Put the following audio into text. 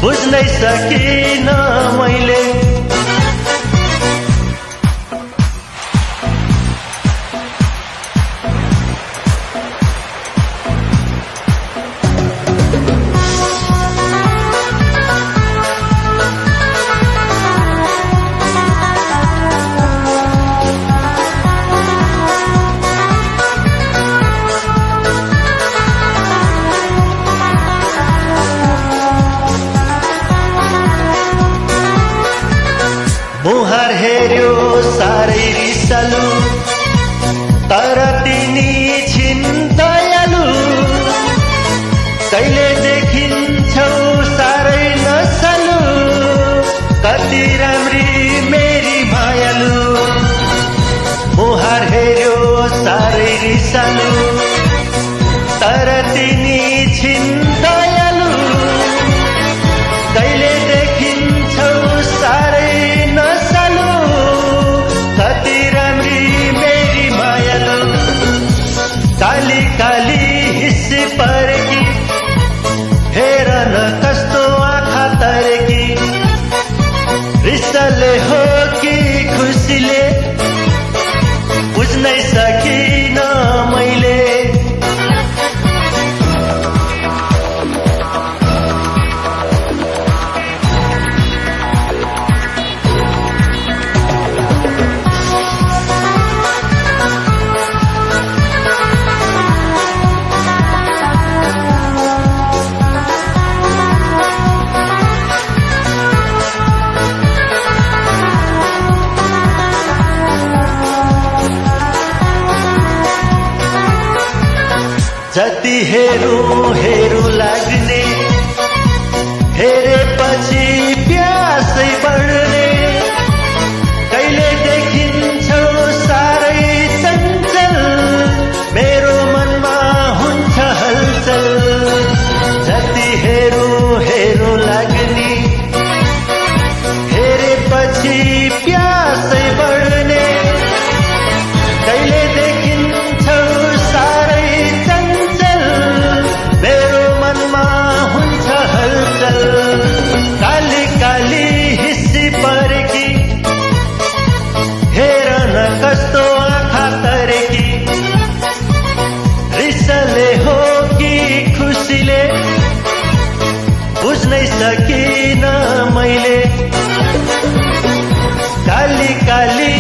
बुझ्नै सकिन मैले। मुहार हेर्यो साह्रै रिसालु, तर तिनी छिन् दयालु। कहिले देखिन्छौ साह्रै नसालु, कति राम्री मेरी मायालु। मुहार हेर्यो साह्रै रिसालु, तर तिनी छिन् दयालु। कहिले देखिन्छौ साह्रै काली काली हिस्सी परेकी, हेर न कस्तो आँखा तरेकी। रिसले हो कि खुसीले बुझ्नै सकिन मैले। जति हेरौँ हेरौँ लाग्ने, हेरेपछि प्यासै बढ्ने। कहिले देखिन्छौ साह्रै चञ्चल, मेरो मनमा हुन्छ हलचल। जति हेरौँ हेरौँ लाग्ने, हेरेपछि प्यासै बढ्ने। कहिले देखिन्छौ साह्रै काली काली हिस्सी परेकी, हेर न कस्तो आँखा तरेकी। रिसले हो कि खुसीले बुझ्नै सकिन मैले। काली काली